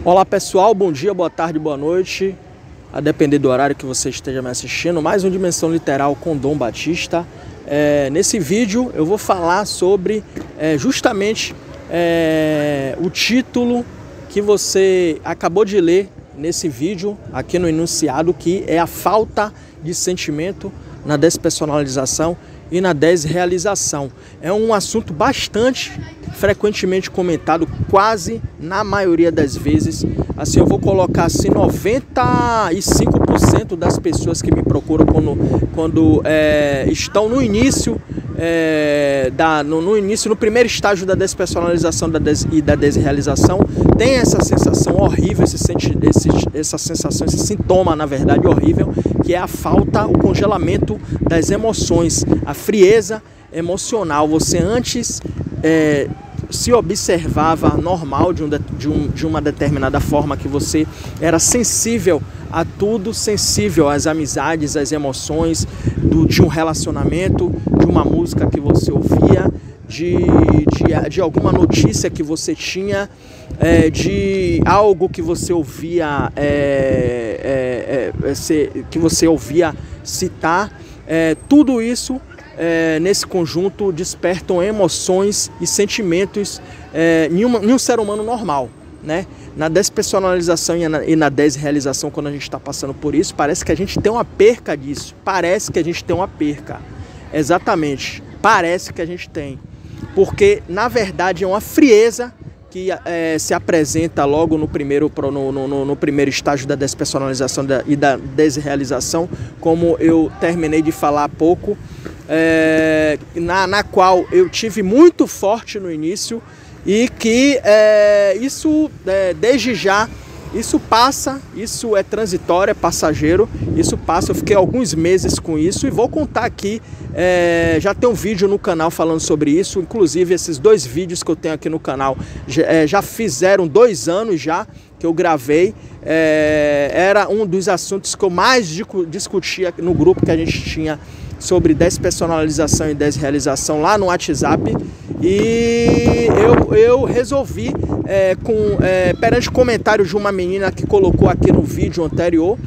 Olá pessoal, bom dia, boa tarde, boa noite, a depender do horário que você esteja me assistindo. Mais um Dimensão Literal com Dom Batista. Nesse vídeo eu vou falar sobre justamente o título que você acabou de ler nesse vídeo aqui no enunciado, que é a falta de sentimento na despersonalização e na desrealização. É um assunto bastante frequentemente comentado, quase na maioria das vezes. Assim, eu vou colocar assim, 95% das pessoas que me procuram quando estão no início, no primeiro estágio da despersonalização e da desrealização, tem essa sensação horrível, essa sensação, esse sintoma, na verdade, horrível, que é a falta, o congelamento das emoções, a frieza emocional. Você antes se observava normal de uma determinada forma, que você era sensível a tudo, sensível às amizades, às emoções de um relacionamento, de uma música que você ouvia, de alguma notícia que você tinha, de algo que você ouvia, que você ouvia citar. Tudo isso nesse conjunto despertam emoções e sentimentos em um ser humano normal, né? Na despersonalização e na desrealização, quando a gente está passando por isso, parece que a gente tem uma perca disso. Parece que a gente tem uma perca. Exatamente. Parece que a gente tem. Porque, na verdade, é uma frieza que se apresenta logo no primeiro estágio da despersonalização e da desrealização, como eu terminei de falar há pouco, na qual eu tive muito forte no início, e que isso, desde já, isso passa, isso é transitório, é passageiro, isso passa. Eu fiquei alguns meses com isso e vou contar aqui, já tem um vídeo no canal falando sobre isso. Inclusive esses 2 vídeos que eu tenho aqui no canal já fizeram 2 anos já que eu gravei. Era um dos assuntos que eu mais discutia no grupo que a gente tinha sobre despersonalização e desrealização lá no WhatsApp. E eu resolvi, perante comentários de uma menina que colocou aqui no vídeo anterior,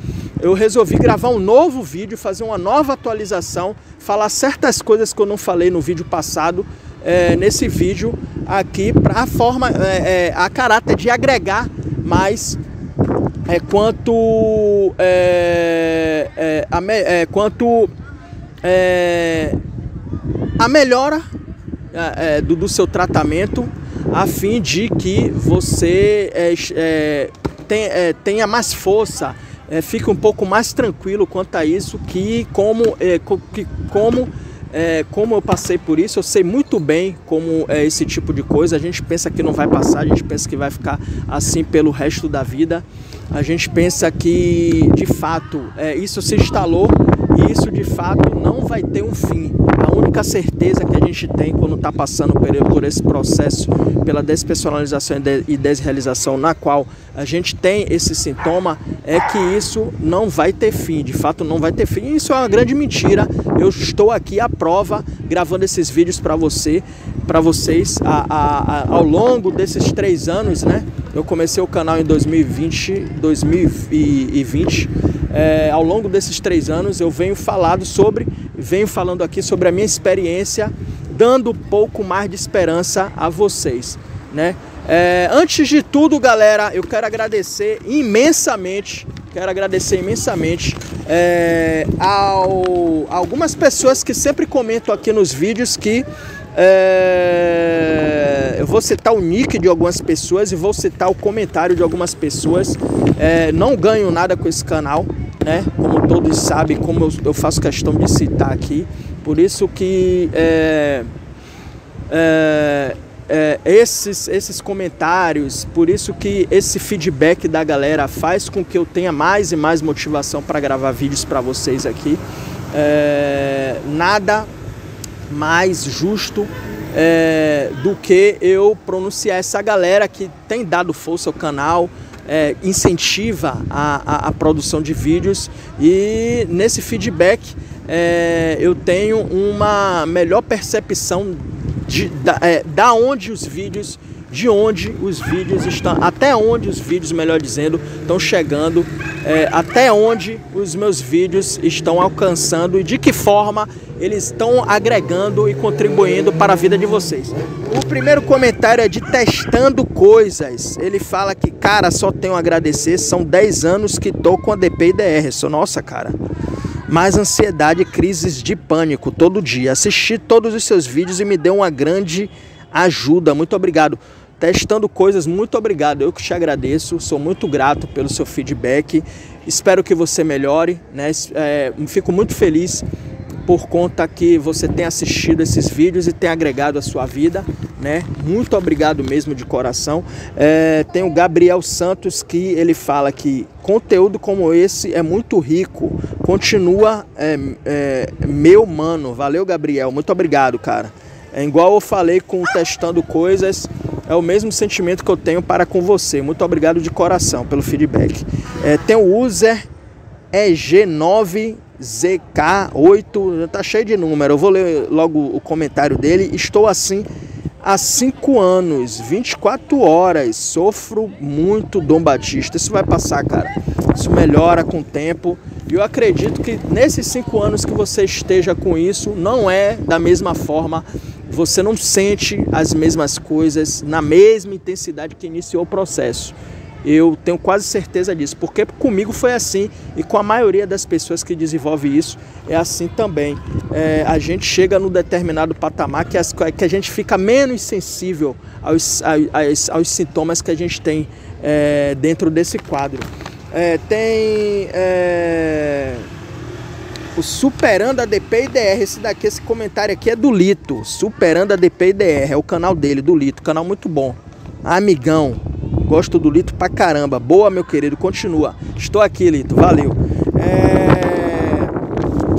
eu resolvi gravar um novo vídeo, fazer uma nova atualização, falar certas coisas que eu não falei no vídeo passado, nesse vídeo aqui, para a caráter de agregar mais quanto a melhora do seu tratamento, a fim de que você tenha mais força, fique um pouco mais tranquilo quanto a isso, como eu passei por isso, eu sei muito bem como é esse tipo de coisa. A gente pensa que não vai passar, a gente pensa que vai ficar assim pelo resto da vida, a gente pensa que de fato isso se instalou e isso de fato não vai ter um fim. A única certeza que a gente tem quando está passando por esse processo, pela despersonalização e desrealização, na qual a gente tem esse sintoma, é que isso não vai ter fim. De fato não vai ter fim. Isso é uma grande mentira. Eu estou aqui à prova, gravando esses vídeos para vocês ao longo desses 3 anos, né? Eu comecei o canal em 2020. Ao longo desses 3 anos eu venho falando aqui sobre a minha experiência, dando um pouco mais de esperança a vocês, né? Antes de tudo, galera, eu quero agradecer imensamente a algumas pessoas que sempre comentam aqui nos vídeos, que eu vou citar o nick de algumas pessoas e vou citar o comentário de algumas pessoas. Não ganho nada com esse canal, né? Como todos sabem, como eu faço questão de citar aqui. Por isso que esses comentários, por isso que esse feedback da galera faz com que eu tenha mais e mais motivação para gravar vídeos para vocês aqui. Nada mais justo do que eu pronunciar essa galera que tem dado força ao canal, incentiva a produção de vídeos, e nesse feedback eu tenho uma melhor percepção da onde os vídeos de onde os vídeos estão, até onde os vídeos, melhor dizendo, estão chegando, até onde os meus vídeos estão alcançando e de que forma eles estão agregando e contribuindo para a vida de vocês. O primeiro comentário é de Testando Coisas. Ele fala que, cara, só tenho a agradecer, são 10 anos que tô com a DP e DR. Nossa, cara. Mais ansiedade e crises de pânico todo dia. Assisti todos os seus vídeos e me deu uma grande ajuda. Muito obrigado. Testando Coisas, muito obrigado. Eu que te agradeço. Sou muito grato pelo seu feedback. Espero que você melhore, né? Fico muito feliz por conta que você tem assistido esses vídeos e tem agregado a sua vida, né? Muito obrigado mesmo de coração. Tem o Gabriel Santos, que ele fala que conteúdo como esse é muito rico. Continua, meu mano. Valeu, Gabriel. Muito obrigado, cara. É igual eu falei com Testando Coisas, é o mesmo sentimento que eu tenho para com você. Muito obrigado de coração pelo feedback. Tem o user EG9ZK8, tá cheio de número. Eu vou ler logo o comentário dele. Estou assim há 5 anos, 24 horas, sofro muito, Dom Batista. Isso vai passar, cara. Isso melhora com o tempo. E eu acredito que nesses 5 anos que você esteja com isso, não é da mesma forma. Você não sente as mesmas coisas na mesma intensidade que iniciou o processo. Eu tenho quase certeza disso, porque comigo foi assim e com a maioria das pessoas que desenvolve isso é assim também. A gente chega num determinado patamar que a gente fica menos sensível aos sintomas que a gente tem dentro desse quadro. Tem o Superando a DP e DR. Esse comentário aqui é do Lito. Superando a DP e DR, é o canal dele, do Lito, canal muito bom. Amigão. Gosto do Lito pra caramba. Boa, meu querido, continua. Estou aqui, Lito, valeu.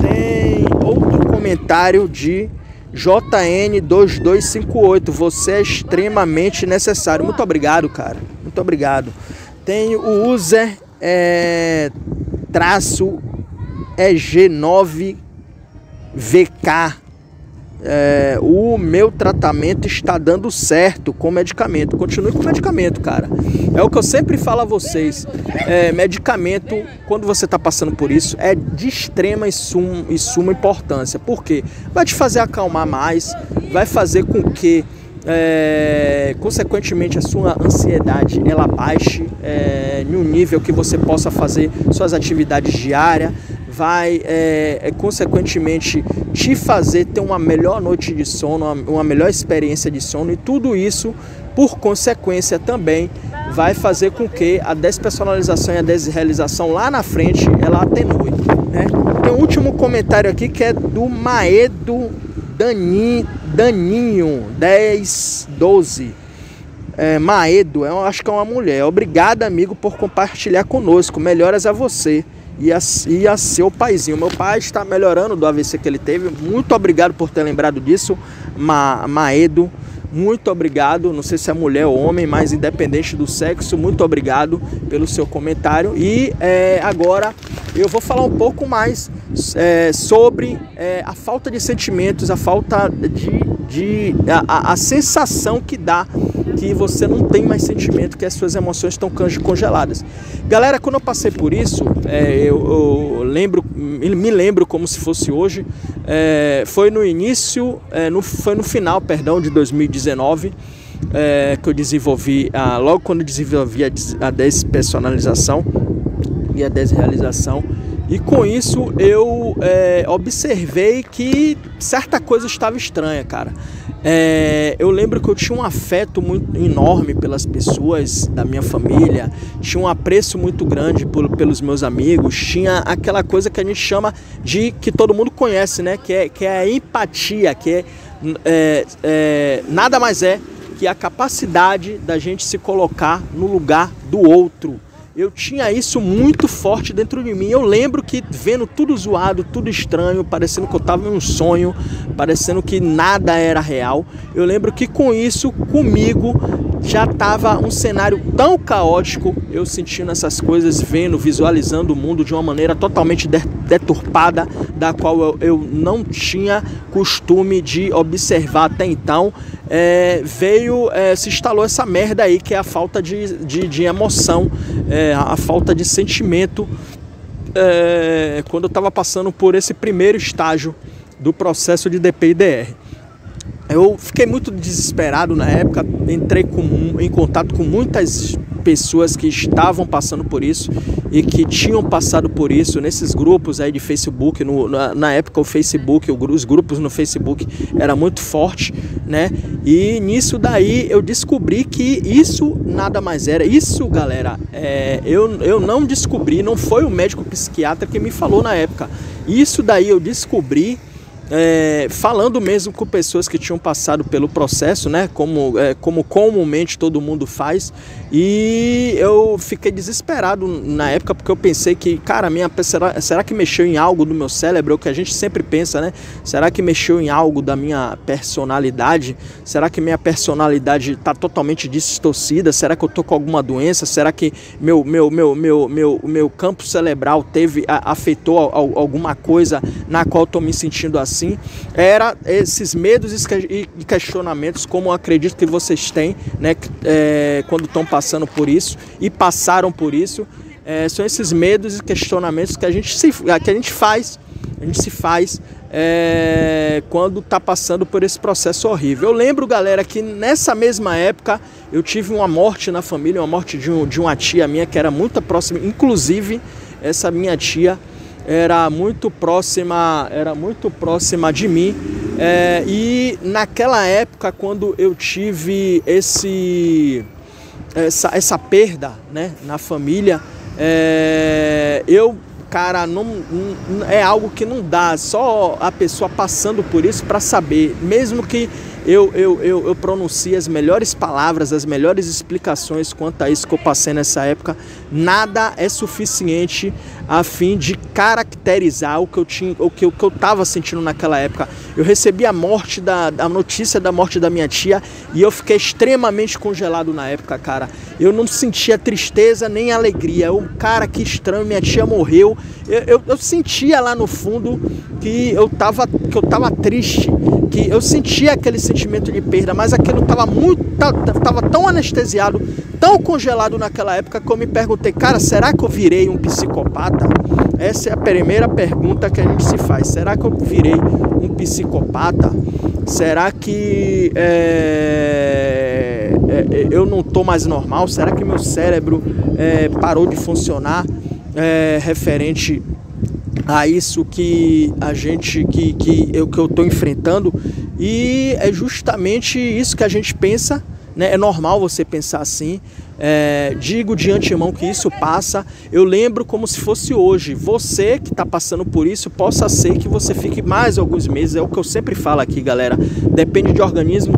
Tem outro comentário de JN2258. Você é extremamente necessário. Muito obrigado, cara. Muito obrigado. Tem o user traço EG9VK. O meu tratamento está dando certo com medicamento. Continue com medicamento, cara. É o que eu sempre falo a vocês. Medicamento, quando você está passando por isso, é de extrema e suma importância. Por quê? Vai te fazer acalmar mais, vai fazer com que consequentemente a sua ansiedade ela baixe em um nível que você possa fazer suas atividades diárias, vai consequentemente te fazer ter uma melhor noite de sono, uma melhor experiência de sono, e tudo isso por consequência também vai fazer com que a despersonalização e a desrealização lá na frente ela atenue, né? Tem um último comentário aqui que é do Maedo Daninho 1012. Maedo, eu acho que é uma mulher. Obrigado, amigo, por compartilhar conosco. Melhoras a você e a seu paizinho. Meu pai está melhorando do AVC que ele teve. Muito obrigado por ter lembrado disso, Maedo. Muito obrigado. Não sei se é mulher ou homem, mas independente do sexo, muito obrigado pelo seu comentário. E agora eu vou falar um pouco mais sobre a falta de sentimentos, a falta a sensação que dá que você não tem mais sentimento, que as suas emoções estão congeladas. Galera, quando eu passei por isso, eu me lembro como se fosse hoje. Foi no início, foi no final, perdão, de 2019, que eu desenvolvi, logo quando eu desenvolvi a despersonalização e a desrealização. E com isso eu observei que certa coisa estava estranha, cara. Eu lembro que eu tinha um afeto muito enorme pelas pessoas da minha família, tinha um apreço muito grande pelos meus amigos, tinha aquela coisa que a gente chama de, que todo mundo conhece, né? Que é a empatia, que nada mais é que a capacidade da gente se colocar no lugar do outro. Eu tinha isso muito forte dentro de mim. Eu lembro que vendo tudo zoado, tudo estranho, parecendo que eu estava em um sonho, parecendo que nada era real. Eu lembro que com isso, comigo, já estava um cenário tão caótico, eu sentindo essas coisas, visualizando o mundo de uma maneira totalmente deturpada, da qual eu não tinha costume de observar até então. se instalou essa merda aí, que é a falta de emoção, a falta de sentimento, quando eu estava passando por esse primeiro estágio do processo de DP e DR. Eu fiquei muito desesperado na época, entrei em contato com muitas pessoas que estavam passando por isso e que tinham passado por isso nesses grupos aí de Facebook. Na época o Facebook, os grupos no Facebook era muito forte, né? E nisso daí eu descobri que isso nada mais era. Isso, galera, eu não descobri, não foi o médico psiquiatra que me falou na época. Isso daí eu descobri falando mesmo com pessoas que tinham passado pelo processo, né? Como comumente todo mundo faz. E eu fiquei desesperado na época, porque eu pensei que, cara, será que mexeu em algo do meu cérebro? É o que a gente sempre pensa, né? Será que mexeu em algo da minha personalidade? Será que minha personalidade está totalmente distorcida? Será que eu tô com alguma doença? Será que meu campo cerebral afetou alguma coisa na qual eu tô me sentindo assim? Era esses medos e questionamentos, como eu acredito que vocês têm, né, quando estão passando por isso e passaram por isso. São esses medos e questionamentos que a gente se faz quando está passando por esse processo horrível. Eu lembro, galera, que nessa mesma época eu tive uma morte na família, uma morte de uma tia minha que era muito próxima. Inclusive, essa minha tia era muito próxima de mim, e naquela época, quando eu tive essa perda, né, na família, cara, não é algo que não dá, só a pessoa passando por isso para saber, mesmo que eu pronuncie as melhores palavras, as melhores explicações quanto a isso que eu passei nessa época, nada é suficiente a fim de caracterizar o que eu estava sentindo naquela época. Eu recebi a notícia da morte da minha tia e eu fiquei extremamente congelado na época, cara. Eu não sentia tristeza nem alegria. Cara, que estranho, minha tia morreu. Eu sentia lá no fundo que eu tava triste, que eu sentia aquele sentimento de perda, mas aquilo tava tão anestesiado, tão congelado naquela época, que eu me perguntei, cara, será que eu virei um psicopata? Essa é a primeira pergunta que a gente se faz. Será que eu virei um psicopata? Será que eu não estou mais normal? Será que meu cérebro parou de funcionar referente a isso que eu estou enfrentando? E é justamente isso que a gente pensa, né? É normal você pensar assim. Digo de antemão que isso passa. Eu lembro como se fosse hoje. Você que está passando por isso, possa ser que você fique mais alguns meses. É o que eu sempre falo aqui, galera. Depende de organismo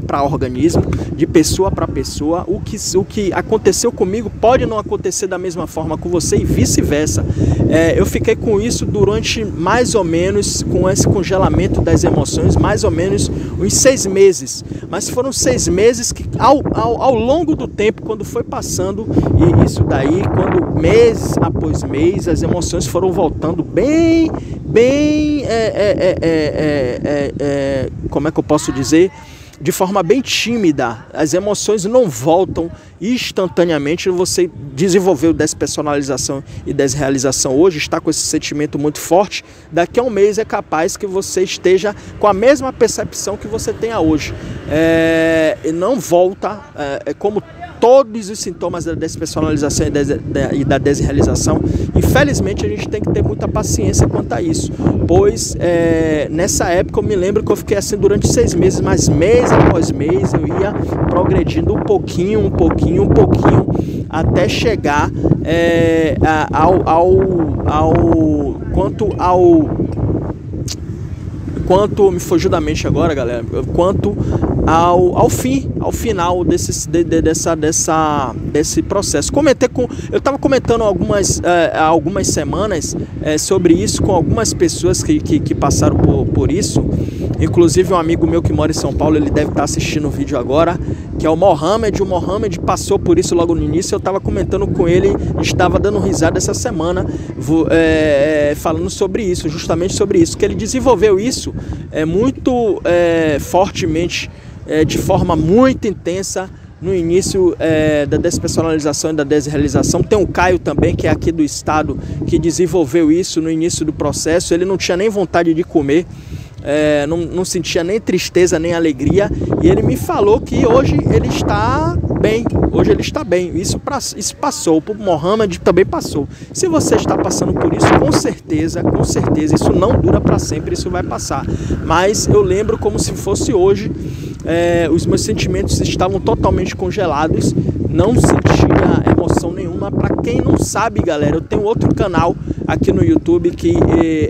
para organismo, de pessoa para pessoa. O que aconteceu comigo pode não acontecer da mesma forma com você e vice-versa. Eu fiquei com isso durante mais ou menos, com esse congelamento das emoções, mais ou menos uns 6 meses. Mas foram 6 meses que ao longo do tempo, quando foi passando, e isso daí, quando mês após mês, as emoções foram voltando bem, como é que eu posso dizer? De forma bem tímida. As emoções não voltam instantaneamente. Você desenvolveu despersonalização e desrealização hoje, está com esse sentimento muito forte, daqui a um mês é capaz que você esteja com a mesma percepção que você tem hoje. E não volta, como todos os sintomas da despersonalização e da desrealização. Infelizmente, a gente tem que ter muita paciência quanto a isso, pois nessa época eu me lembro que eu fiquei assim durante 6 meses, mas mês após mês eu ia progredindo um pouquinho, até chegar quanto me fugiu da mente agora, galera, quanto ao final desse processo. Eu estava comentando algumas semanas sobre isso com algumas pessoas que passaram por isso. Inclusive um amigo meu que mora em São Paulo, ele deve estar assistindo o vídeo agora, que é o Mohamed. O Mohamed passou por isso logo no início. Eu estava comentando com ele, estava dando risada essa semana, falando sobre isso, justamente sobre isso, que ele desenvolveu isso muito fortemente de forma muito intensa no início da despersonalização e da desrealização. Tem o Caio também, que é aqui do estado, que desenvolveu isso no início do processo. Ele não tinha nem vontade de comer, não sentia nem tristeza nem alegria, e ele me falou que hoje ele está bem, isso passou, o Mohamed também passou. Se você está passando por isso, com certeza, isso não dura para sempre, isso vai passar, mas eu lembro como se fosse hoje. Os meus sentimentos estavam totalmente congelados, não sentia emoção nenhuma. Para quem não sabe, galera, eu tenho outro canal aqui no YouTube que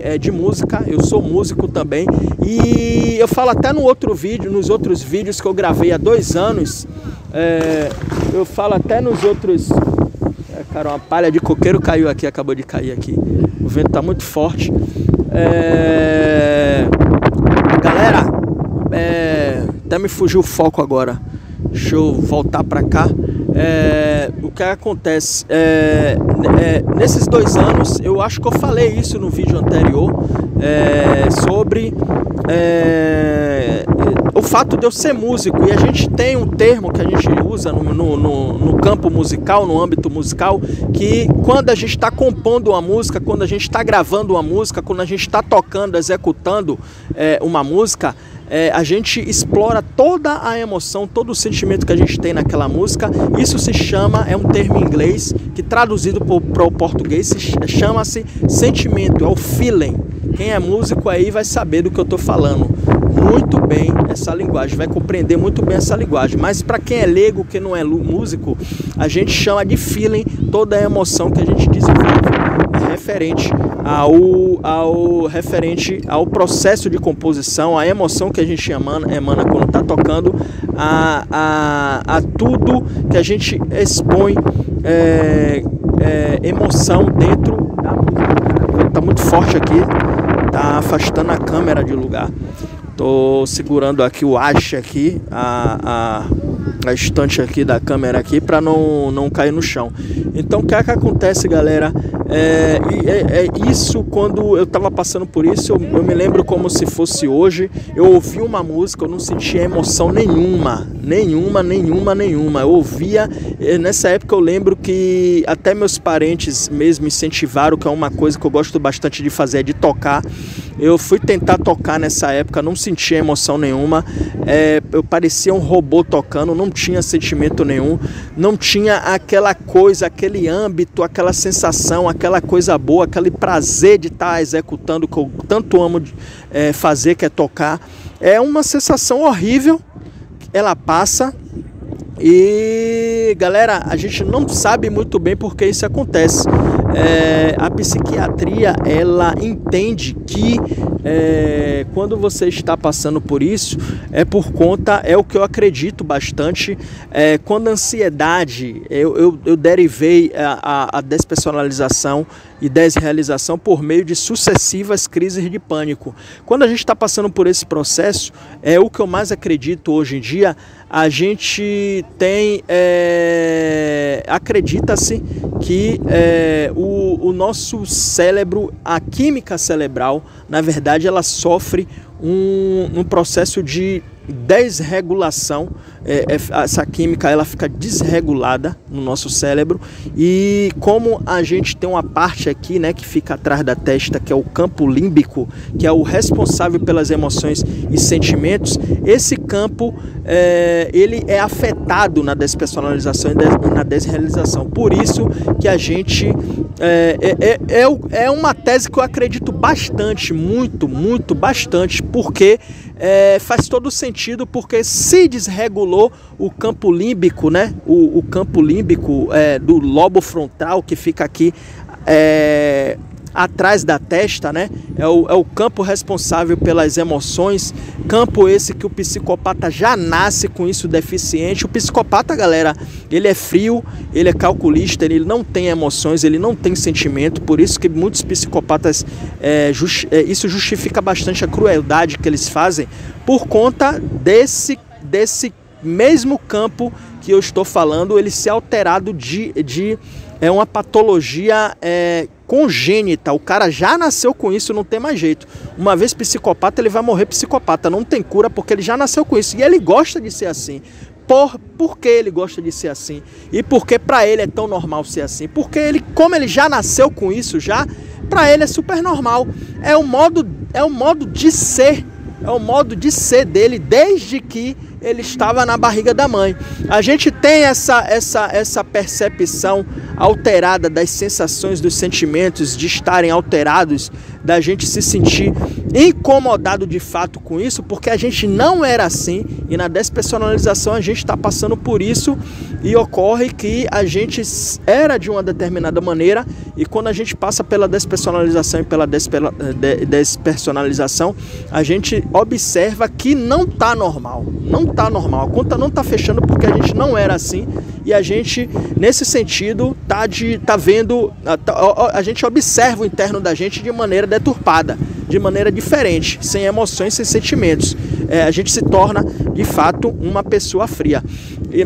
é de música, eu sou músico também, e eu falo até nos outros vídeos que eu gravei há 2 anos, eu falo até nos outros... Cara, uma palha de coqueiro caiu aqui, acabou de cair aqui, o vento tá muito forte. Galera, até me fugiu o foco agora. Deixa eu voltar para cá. O que acontece nesses 2 anos, eu acho que eu falei isso no vídeo anterior, sobre o fato de eu ser músico, e a gente tem um termo que a gente usa no campo musical, no âmbito musical, que quando a gente está compondo uma música, quando a gente está gravando uma música, quando a gente está tocando, executando uma música, a gente explora toda a emoção, todo o sentimento que a gente tem naquela música. Isso se chama, é um termo em inglês que traduzido para o português chama-se sentimento, é o feeling. Quem é músico aí vai saber do que eu estou falando muito bem essa linguagem, vai compreender muito bem essa linguagem. Mas para quem é leigo, que não é músico, a gente chama de feeling toda a emoção que a gente desenvolve referente ao processo de composição, a emoção que a gente emana quando está tocando, a tudo que a gente expõe emoção dentro da música. Está muito forte aqui, está afastando a câmera de lugar. Tô segurando aqui o haste aqui, a estante aqui da câmera aqui, para não cair no chão. Então o que é que acontece, galera? Isso, quando eu tava passando por isso, eu me lembro como se fosse hoje. Eu ouvi uma música, eu não sentia emoção nenhuma. Eu ouvia, nessa época eu lembro que até meus parentes mesmo incentivaram, que é uma coisa que eu gosto bastante de fazer, é de tocar. Eu fui tentar tocar nessa época, não sentia emoção nenhuma, eu parecia um robô tocando, não tinha sentimento nenhum, não tinha aquela coisa, aquele âmbito, aquela sensação, aquela coisa boa, aquele prazer de estar executando o que eu tanto amo fazer, que é tocar. É uma sensação horrível, ela passa. E galera, a gente não sabe muito bem por que isso acontece. A psiquiatria, ela entende que quando você está passando por isso, por conta, é o que eu acredito bastante, quando a ansiedade, eu derivei a despersonalização e desrealização por meio de sucessivas crises de pânico. Quando a gente está passando por esse processo, é o que eu mais acredito hoje em dia. A gente tem, acredita-se que o nosso cérebro, a química cerebral, na verdade, ela sofre um processo de desregulação. Essa química, ela fica desregulada no nosso cérebro, e como a gente tem uma parte aqui, né, que fica atrás da testa, que é o campo límbico, que é o responsável pelas emoções e sentimentos, esse campo ele é afetado na despersonalização e na desrealização. Por isso que a gente é uma tese que eu acredito bastante, bastante, porque faz todo sentido, porque se desregulou o campo límbico, né? O campo límbico do lobo frontal, que fica aqui atrás da testa, né? É o campo responsável pelas emoções, campo esse que o psicopata já nasce com isso deficiente. O psicopata, galera, ele é frio, ele é calculista, ele não tem emoções, ele não tem sentimento. Por isso que muitos psicopatas, isso justifica bastante a crueldade que eles fazem, por conta desse mesmo campo que eu estou falando, ele ser alterado de é uma patologia congênita. O cara já nasceu com isso, não tem mais jeito. Uma vez psicopata, ele vai morrer psicopata. Não tem cura porque ele já nasceu com isso. E ele gosta de ser assim. Por que ele gosta de ser assim? E por que para ele é tão normal ser assim? Porque ele, como ele já nasceu com isso, para ele é super normal. É o modo de ser. É o modo de ser dele desde que ele estava na barriga da mãe. A gente tem essa percepção alterada das sensações, dos sentimentos, de estarem alterados, da gente se sentir incomodado de fato com isso, porque a gente não era assim, e na despersonalização a gente está passando por isso, e ocorre que a gente era de uma determinada maneira, e quando a gente passa pela despersonalização e pela despersonalização, a gente observa que não está normal, não está normal, a conta não está fechando porque a gente não era assim, e a gente, nesse sentido, tá vendo, a gente observa o interno da gente de maneira deturpada, de maneira diferente, sem emoções, sem sentimentos. A gente se torna, de fato, uma pessoa fria.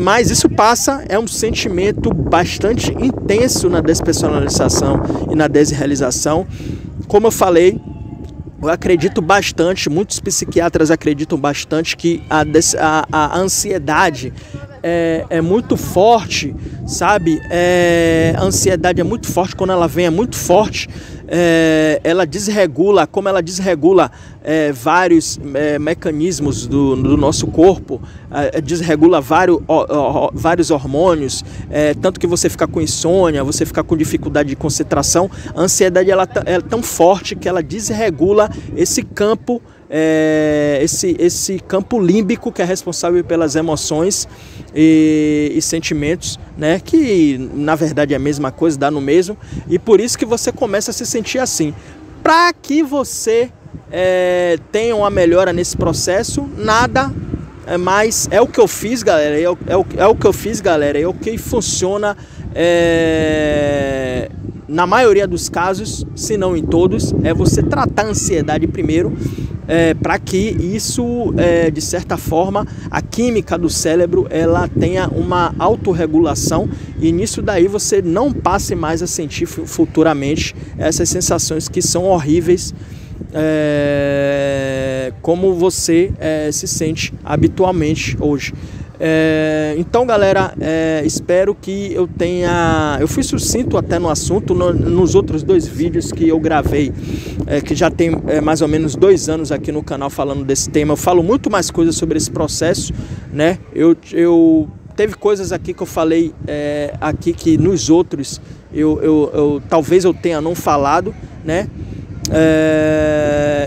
Mas isso passa, é um sentimento bastante intenso na despersonalização e na desrealização. Como eu falei, eu acredito bastante, muitos psiquiatras acreditam bastante que a ansiedade é muito forte, sabe? A ansiedade é muito forte, quando ela vem é muito forte. Ela desregula, como ela desregula vários mecanismos do nosso corpo, desregula vários hormônios, tanto que você fica com insônia, você fica com dificuldade de concentração. A ansiedade ela é tão forte que ela desregula esse campo, esse campo límbico que é responsável pelas emoções e sentimentos, né? Que na verdade é a mesma coisa, dá no mesmo, e por isso que você começa a se sentir assim. Para que você tenha uma melhora nesse processo, nada mais é o que eu fiz, galera. É o que eu fiz, galera. É o que funciona na maioria dos casos, se não em todos, é você tratar a ansiedade primeiro, para que isso, de certa forma, a química do cérebro ela tenha uma autorregulação, e nisso daí você não passe mais a sentir futuramente essas sensações que são horríveis, como você se sente habitualmente hoje. Então, galera, espero que eu fui sucinto até no assunto. Nos outros 2 vídeos que eu gravei, que já tem mais ou menos 2 anos aqui no canal falando desse tema, eu falo muito mais coisas sobre esse processo, né? Teve coisas aqui que eu falei aqui que nos outros talvez eu tenha não falado, né?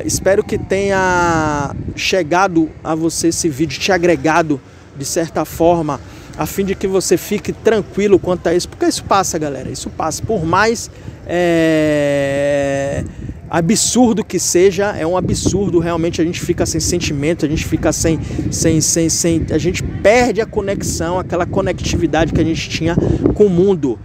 Espero que tenha chegado a você esse vídeo, te agregado de certa forma, a fim de que você fique tranquilo quanto a isso, porque isso passa, galera, isso passa. Por mais absurdo que seja, é um absurdo, realmente a gente fica sem sentimento, a gente fica sem a gente perde a conexão, aquela conectividade que a gente tinha com o mundo.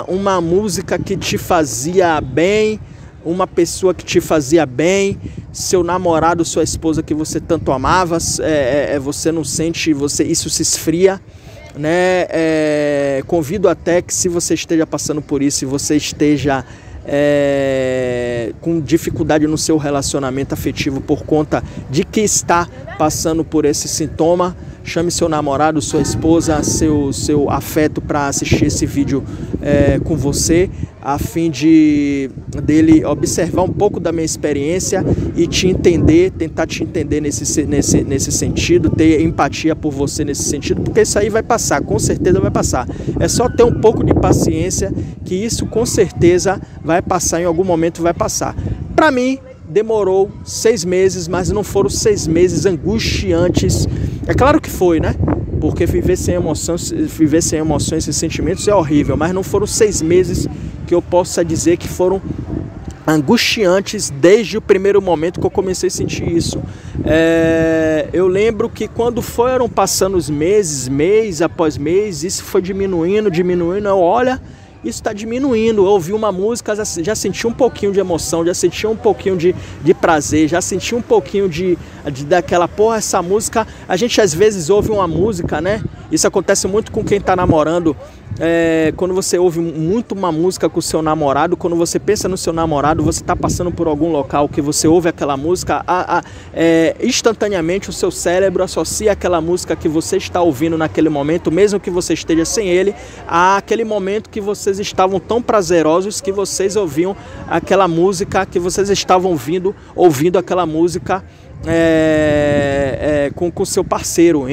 Uma música que te fazia bem, uma pessoa que te fazia bem, seu namorado, sua esposa que você tanto amava, você não sente, isso se esfria, né? Convido até que, se você esteja passando por isso, se você esteja com dificuldade no seu relacionamento afetivo por conta de que está passando por esse sintoma, chame seu namorado, sua esposa, seu afeto para assistir esse vídeo com você, a fim dele observar um pouco da minha experiência e te entender, tentar te entender nesse sentido, ter empatia por você nesse sentido, porque isso aí vai passar, com certeza vai passar. É só ter um pouco de paciência, que isso com certeza vai passar, em algum momento vai passar. Para mim, demorou 6 meses, mas não foram 6 meses angustiantes. É claro que foi, né? Porque viver sem emoções, sem sentimentos é horrível, mas não foram 6 meses que eu possa dizer que foram angustiantes desde o primeiro momento que eu comecei a sentir isso. Eu lembro que quando foram passando os meses, mês após mês, isso foi diminuindo, olha, isso está diminuindo. Eu ouvi uma música, já senti um pouquinho de emoção, já senti um pouquinho de prazer, já senti um pouquinho de daquela, porra, essa música, a gente às vezes ouve uma música, né? Isso acontece muito com quem tá namorando. Quando você ouve muito uma música com o seu namorado, quando você pensa no seu namorado, você está passando por algum local que você ouve aquela música, instantaneamente o seu cérebro associa aquela música que você está ouvindo naquele momento, mesmo que você esteja sem ele, àquele momento que vocês estavam tão prazerosos que vocês ouviam aquela música, que vocês estavam ouvindo aquela música com seu parceiro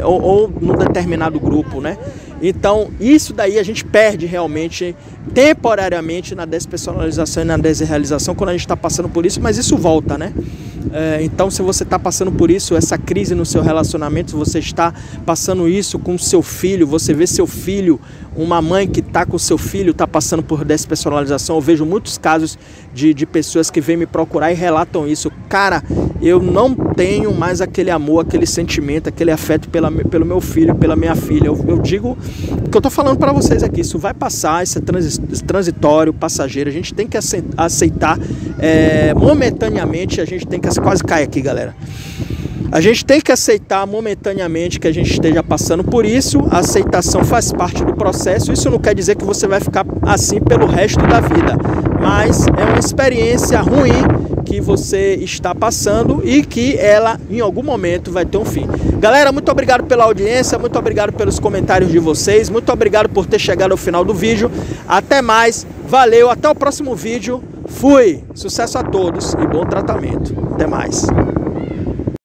ou num determinado grupo, né? Então isso daí a gente perde realmente temporariamente na despersonalização e na desrealização quando a gente está passando por isso, mas isso volta, né? Então se você está passando por isso, essa crise no seu relacionamento, se você está passando isso com seu filho, você vê seu filho, uma mãe que está com seu filho, está passando por despersonalização, eu vejo muitos casos de pessoas que vêm me procurar e relatam isso. Cara, eu não tenho mais aquele amor, aquele sentimento, aquele afeto pelo meu filho, pela minha filha. Eu digo o que eu estou falando para vocês aqui, isso vai passar, isso é transitório, passageiro, a gente tem que aceitar momentaneamente, a gente tem que quase cair aqui, galera. A gente tem que aceitar momentaneamente que a gente esteja passando por isso, a aceitação faz parte do processo, isso não quer dizer que você vai ficar assim pelo resto da vida, mas é uma experiência ruim que você está passando e que ela em algum momento vai ter um fim. Galera, muito obrigado pela audiência, muito obrigado pelos comentários de vocês, muito obrigado por ter chegado ao final do vídeo, até mais, valeu, até o próximo vídeo, fui, sucesso a todos e bom tratamento, até mais.